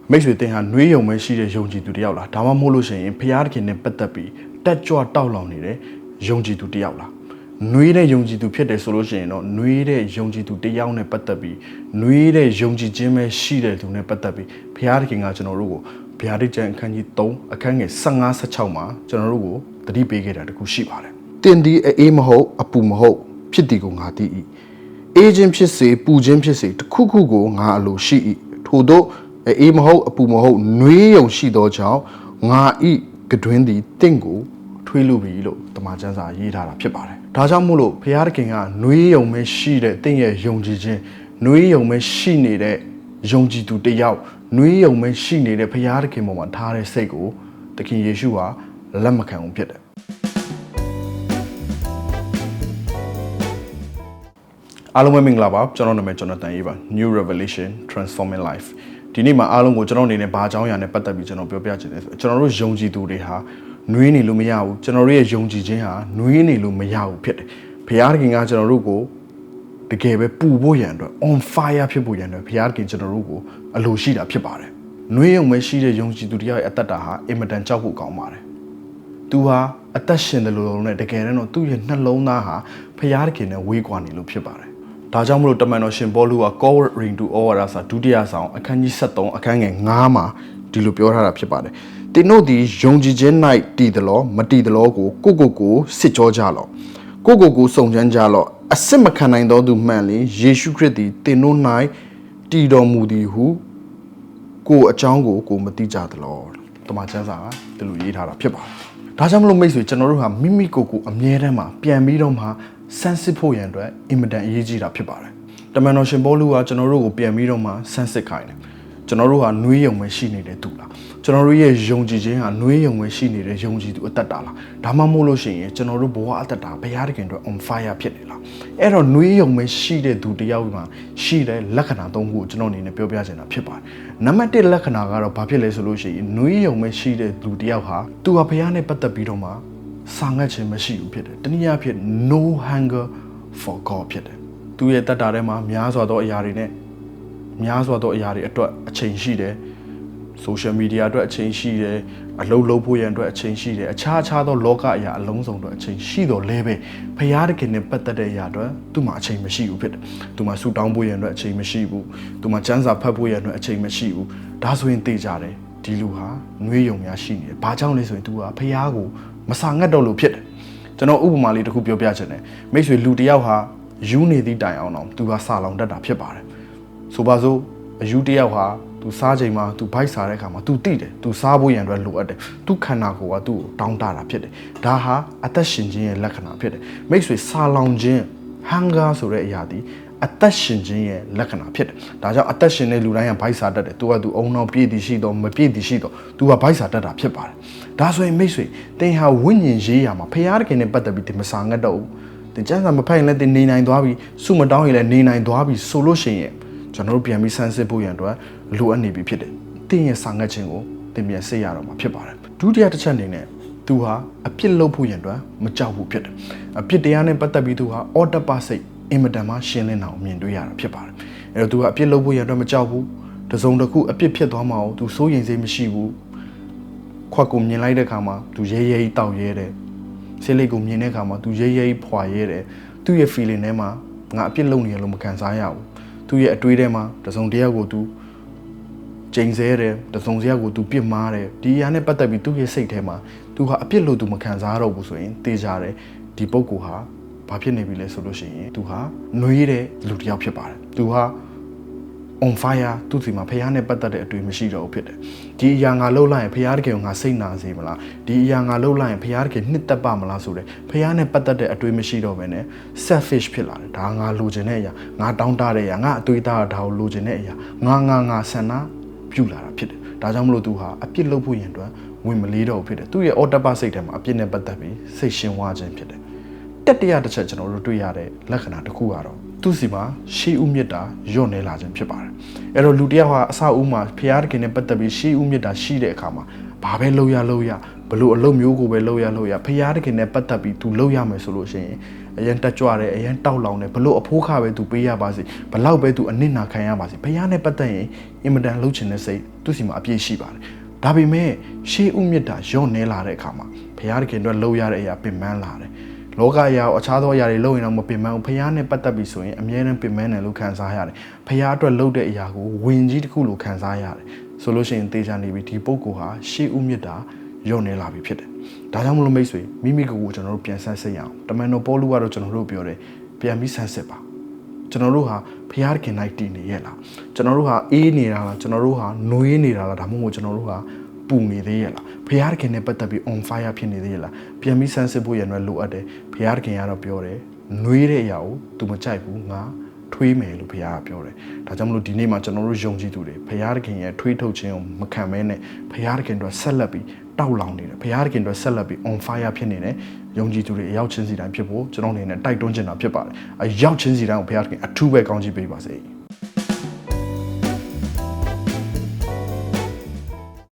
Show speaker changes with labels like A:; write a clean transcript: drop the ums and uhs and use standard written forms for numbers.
A: မိတ်ဆွေတင်ဟာနှွေးယုံမဲရှိတဲ့ယုံကြည်သူတယောက်လားဒါမှမဟုတ်လို့ရှိရင်ဖျားသခင်နဲ့ပတ်သက်ပြီးတက်ကြွတောက်လောင်နေတဲ့ယုံကြည်သူတယောက်လားနှွေးတဲ့ယုံကြည်သူဖြစ်တယ်ဆိုလို့ရှိရင်တော့နှွေးတဲ့ယုံကြည်သူတယောက်နဲ့ပတ်သက်ပြီးနှွေးတဲ့ယုံကြည်ခြင်းပဲရှိတဲ့သူနဲ့ပတ်သက်ပြီးဖျားသခင်ကကျွန်တော်တို့ကိုဗျာဒိတ်ကျမ်းအခန်းကြီး3အခန်းငယ်15-16မှာကျွန်တော်တို့ကိုတတိပေးခဲ့တာတခုရှိပါတယ်တင်ဒီအေးမဟုတ်အပူမဟုတ်ဖြစ်ဒီကိုငါသိ၏အေးခြင်းဖြစ်စေပူခြင်းဖြစ်စေတစ်ခုခုကိုငါအလိုရှိ၏ထို့သောအေးမဟုတ်အပူမဟုတ်နှွေးယုံရှိသောကြောင့်ငါဤကတွင်သည်တင့်ကိုထွေးလူပြီလို့တမန်ကျမ်းစာရေးထားတာဖြစ်ပါတယ်ဒါကြောင့်မို့လို့ဘုရားသခင်ကနှွေးယုံပဲရှိတဲ့တင့်ရဲ့ယုံကြည်ခြင်းနှွေးယုံပဲရှိနေတဲ့ယုံကြည်သူတယောက်နှွေးယုံပဲရှိနေတဲ့ဘုရားသခင်ပေါ်မှာထားတဲ့စိတ်ကိုသခင်ယေရှုဟာလက်မခံဘူးဖြစ်တယ်အားလုံးပဲမင်္ဂလာပါကျွန်တော်နာမည်Jonathan Eva New Revelation Transforming Life ဒီနေ့မှာအားလုံးကိုကျွန်တော်အနေနဲ့ဘာအကြောင်းအရာနဲ့ပတ်သက်ပြီးကျွန်တော်ပြောပြချင်တယ်ဆိုကျွန်တော်တို့ယုံကြည်သူတွေဟာနှွေးနေလို့မရဘူးကျွန်တော်တို့ရဲ့ယုံကြည်ခြင်းဟာနှွေးနေလို့မရဘူးဖြစ်တယ်ဘုရားသခင်ကကျွန်တော်တို့ကိုတကယ်ပဲပူဖို့ရန်အတွက် on fire ဖြစ်ဖို့ရန်အတွက်ဘုရားသခင်ကျွန်တော်တို့ကိုအလိုရှိတာဖြစ်ပါတယ်နှွေးရုံပဲရှိတဲ့ယုံကြည်သူတယောက်ရဲ့အသက်တာဟာအင်မတန်ကြောက်ဖို့ကောင်းပါတယ်သူဟာအသက်ရှင်တယ်လို့နဲ့တကယ်တော့သူ့ရဲ့နှလုံးသားဟာဘုရားသခင်နဲ့ဝေးကွာနေလို့ဖြစ်ပါတယ်ဒါကြောင့်မလို့တမန်တော်ရှင်ပေါလုက Calling to All စာဒုတိယဆောင်အခန်းကြီး73အခန်းငယ်9မှာဒီလိုပြောထားတာဖြစ်ပါတယ်သင်တို့သည်ယုံကြည်ခြင်း၌တည်တယ်လို့မတည်တယ်လို့ကိုစစ်ကြောကြလော့ကိုစုံစမ်းကြလော့အစစ်မခံနိုင်သောသူမှန်လေယေရှုခရစ်သည်သင်တို့၌တည်တော်မူသည်ဟုကိုအကြောင်းကိုမသိကြသလောတမန်ကျမ်းစာကဒီလိုရေးထားတာဖြစ်ပါတယ်ဒါကြောင့်မလို့မိတ်ဆွေကျွန်တော်တို့ဟာမိမိကိုယ်အမြဲတမ်းမှာပြန်ပြီးတော့မှစမ်းစစ်ဖို့ရန်အတွက်အင်မတန်အရေးကြီးတာဖြစ်ပါတယ်တမန်တော်ရှင်ပေါလုကကျွန်တော်တို့ကိုပြန်ပြီးတော့မှစမ်းစစ်ခိုင်းတယ်ကျွန်တော်တို့ဟာနှွေးယုံပဲရှိနေတဲ့သူလားကျွန်တော်တို့ရဲ့ယုံကြည်ခြင်းဟာနှွေးယုံပဲရှိနေတဲ့ယုံကြည်သူအသက်တာလားဒါမှမဟုတ်လို့ရှိရင်ကျွန်တော်တို့ဘဝအသက်တာဘုရားသခင်အတွက် on fire ဖြစ်နေလားအဲ့တော့နှွေးယုံပဲရှိတဲ့သူတယောက်မှာရှိတဲ့လက္ခဏာ၃ခုကိုကျွန်တော်အနေနဲ့ပြောပြချင်တာဖြစ်ပါတယ်နံပါတ်1လက္ခဏာကတော့ဘာဖြစ်လဲဆိုလို့ရှိရင်နှွေးယုံပဲရှိတဲ့သူတယောက်ဟာသူဟာဘုရားနဲ့ပတ်သက်ပြီးတော့မှစာငတ်ခြင်းမရှိဘူးဖြစ်တယ်တနည်းအားဖြင့် no hunger for God ဖြစ်တယ်သူရဲ့တက်တာထဲမှာများစွာသောအရာတွေနဲ့များစွာသောအရာတွေအတွက်အချိန်ရှိတယ် social media အတွက်အချိန်ရှိတယ်အလုပ်လုပ်ဖို့ရန်အတွက်အချိန်ရှိတယ်အခြားသောလောကအရာအလုံးစုံအတွက်အချိန်ရှိတော့လဲပဲဖျားတခင်နဲ့ပတ်သက်တဲ့အရာအတွက်သူ့မှာအချိန်မရှိဘူးဖြစ်တယ်သူမှာဆူတောင်းဖို့ရန်အတွက်အချိန်မရှိဘူးသူမှာစံစာဖတ်ဖို့ရန်အတွက်အချိန်မရှိဘူးဒါဆိုရင်သိကြတယ်ဒီလူဟာနှွေးယုံများရှိနေတယ်ဘာကြောင့်လဲဆိုရင်သူကဖျားကိုမစာငတ်တော့လို့ဖြစ်တယ်ကျွန်တော်ဥပမာလေးတစ်ခုပြောပြချင်တယ်မိတ်ဆွေလူတစ်ယောက်ဟာယူနေသည့်တိုင်အောင်တော့သူကစာလောင်တတ်တာဖြစ်ပါတယ်ဆိုပါစို့အယူတစ်ယောက်ဟာသူစားချိန်မှာသူဘိုက်စားတဲ့အခါမှာသူတိတယ်သူစားဖို့ရန်အတွက်လိုအပ်တယ်သူခန္ဓာကိုယ်ကသူ့ကိုတောင်းတတာဖြစ်တယ်ဒါဟာအသက်ရှင်ခြင်းရဲ့လက္ခဏာဖြစ်တယ်မိတ်ဆွေစာလောင်ခြင်း hunger ဆိုတဲ့အရာဒီအသက်ရှင်ခြင်းရဲ့လက္ခဏာဖြစ်တယ်ဒါကြောင့်အသက်ရှင်တဲ့လူတိုင်းကဘိုက်စားတတ်တယ်သူကသူအုံနောက်ပြည့်တည်ရှိတော့မပြည့်တည်ရှိတော့သူကဘိုက်စားတတ်တာဖြစ်ပါတယ်ဒါဆိုရင်မိတ်ဆွေသင်ဟာဝိညာဉ်ရေးရာမှာဖျားသခင်နဲ့ပတ်သက်ပြီးသင်မစာငတ်တော့ဘူးသင်ကျမ်းစာမဖတ်ရင်လည်းသင်နေနိုင်သွားပြီစုမတောင်းရင်လည်းနေနိုင်သွားပြီဆိုလို့ရှိရင်ကျွန်တော်တို့ပြန်ပြီးဆန်းစစ်ဖို့ရန်အတွက်လိုအပ်နေပြီဖြစ်တယ်။တင်းရဲ့စာငတ်ခြင်းကိုတင်ပြန်စစ်ရတော့မှာဖြစ်ပါတယ်။ဒုတိယတစ်ချက်အနေနဲ့သူဟာအပြစ်လုပ်ဖို့ရန်အတွက်မကြောက်ဘူးဖြစ်တယ်။အပြစ်တရားနဲ့ပတ်သက်ပြီးသူဟာအော်တပတ်စိတ်အင်မတန်မှရှင်းလင်းအောင်မြင်တွေ့ရတာဖြစ်ပါတယ်။အဲတော့သူကအပြစ်လုပ်ဖို့ရန်အတွက်မကြောက်ဘူး။တစုံတစ်ခုအပြစ်ဖြစ်သွားမှာကိုသူစိုးရိမ်စိတ်မရှိဘူး။ခွက်ကိုမြင်လိုက်တဲ့အခါမှာသူရဲရဲတောက်ရဲတယ်။ဆေးလိပ်ကိုမြင်တဲ့အခါမှာသူရဲရဲဖွာရဲတယ်။သူ့ရဲ့ feeling ထဲမှာငါအပြစ်လုပ်နေရလို့မခံစားရဘူး။သူ့ရဲ့အတွေးထဲမှာတစုံတစ်ယောက်ကိုသူချိန်ဆတယ်တစုံတစ်ယောက်ကိုသူပြစ်မှားတယ်ဒီအရာနဲ့ပတ်သက်ပြီးသူ့ရဲ့စိတ်ထဲမှာသူဟာအပြစ်လို့သူမခံစားတော့ဘူးဆိုရင်သိကြတယ်ဒီပုဂ္ဂိုလ်ဟာဘာဖြစ်နေပြီလဲဆိုလို့ရှိရင်သူဟာနှွေးတဲ့လူတစ်ယောက်ဖြစ်ပါတယ်သူဟာ on fire သူ့စီမှာဖခင်နဲ့ပတ်သက်တဲ့အတွေ့မရှိတော့ဘူးဖြစ်တယ်ဒီအရာငါလှုပ်လိုက်ရင်ဖခင်တကယ်ကိုငါစိတ်နာစေမလားဒီအရာငါလှုပ်လိုက်ရင်ဖခင်တကယ်နှစ်သက်ပါမလားဆိုတဲ့ဖခင်နဲ့ပတ်သက်တဲ့အတွေ့မရှိတော့ဘဲနဲ့ selfish ဖြစ်လာတယ်ဒါငါလိုချင်တဲ့အရာငါတောင်းတတဲ့အရာငါအတွေ့အတာဒါကိုလိုချင်တဲ့အရာငါဆန္ဒပြုလာတာဖြစ်တယ်ဒါကြောင့်မလို့သူဟာအပြစ်လုပ်ဖို့ရင်အတွက်ဝင်မလေးတော့ဖြစ်တယ်သူ့ရဲ့အော်တပတ်စိတ်ထဲမှာအပြစ်နဲ့ပတ်သက်ပြီးစိတ်ရှင်းဝါခြင်းဖြစ်တယ်တတိယတစ်ချက်ကျွန်တော်တို့တွေ့ရတဲ့လက္ခဏာတစ်ခုကတော့သူ့စီမှာရှေးဥမြတ်တာညော့နေလာခြင်းဖြစ်ပါတယ်အဲ့တော့လူတစ်ယောက်ဟာအစအဦးမှာဖျားတခင်နဲ့ပတ်သက်ပြီးရှေးဥမြတ်တာရှိတဲ့အခါမှာဘ ဘာပဲလုပ်ရဘလို့အလုပ်မျိုးကိုပဲလုပ်ရဖရားတခင်နဲ့ပတ်သက်ပြီး तू လုပ်ရမယ်ဆိုလို့ရှိရင်အရင်တက်ကြွတယ်အရင်တောက်လောင်တယ်ဘလို့အဖိုးခပဲ तू ပေးရပါစေဘလောက်ပဲ तू အနစ်နာခံရပါစေဖရားနဲ့ပတ်သက်ရင်အင်မတန်လှုပ်ချင်တဲ့စိတ်သူ့စီမှာအပြည့်ရှိပါတယ်ဒါပေမဲ့ရှေးဥမြတ်တာညော့နေလာတဲ့အခါမှာဖရားတခင်တို့လှုပ်ရတဲ့အရာပင်ပန်းလာတယ်လောကအရာကိုအခြားသောအရာတွေလုပ်ရင်တော့မပင်ပန်းဘူးဖရားနဲ့ပတ်သက်ပြီးဆိုရင်အမြဲတမ်းပင်ပန်းတယ်လို့ခံစားရတယ်ဖရားအတွက်လုပ်တဲ့အရာကိုဝင်ကြီးတစ်ခုလို့ခံစားရတယ်ဆိုလို့ရှိရင်တေချာနေပြီဒီပုဂ္ဂိုလ်ဟာရှေးဥမြတ်တာညော့နေလာပြီဖြစ်တယ်ဒါကြောင့်မလို့မိတ်ဆွေမိမိကိုယ်ကိုကျွန်တော်တို့ပြန်ဆန်းစစ်ရအောင်တမန်တော်ပေါလုကတော့ကျွန်တော်တို့ပြောတယ်ပြန်ပြီးဆန်းစစ်ပါကျွန်တော်တို့ဟာဖျားခင်၌တည်နေရဲ့လားကျွန်တော်တို့ဟာအေးနေတာလားကျွန်တော်တို့ဟာနှွေးနေတာလားဒါမှမဟုတ်ကျွန်တော်တို့ဟာပူနေသေးရဲ့လားဖျားခင်နဲ့ပတ်သက်ပြီး on fire ဖြစ်နေသေးရဲ့လားပြန်ပြီးဆန်းစစ်ဖို့ရန်လိုအပ်တယ်ဖျားခင်ကတော့ပြောတယ်နှွေးတဲ့အရာကို तू မကြိုက်ဘူးငါထွေးမယ်လို့ဖျားကပြောတယ်ဒါကြောင့်မလို့ဒီနေ့မှာကျွန်တော်တို့ယုံကြည်သူတွေဖျားခင်ရဲ့ထွေးထုတ်ခြင်းကိုမခံမဲနဲ့ဖျားခင်တို့ဆက်လက်ပြီးတောက်လောင်နေတယ်ဖျားခင်တို့ဆက်လက်ပြီး on fire ဖြစ်နေတယ်ယုံကြည်သူတွေအရောက်ချင်းစီတိုင်းဖြစ်ဖို့ကျွန်တော်အနေနဲ့တိုက်တွန်းချင်တာဖြစ်ပါတယ်အရောက်ချင်းစီတိုင်းကိုဖျားခင်အထူးပဲကောင်းချီးပေးပါစေ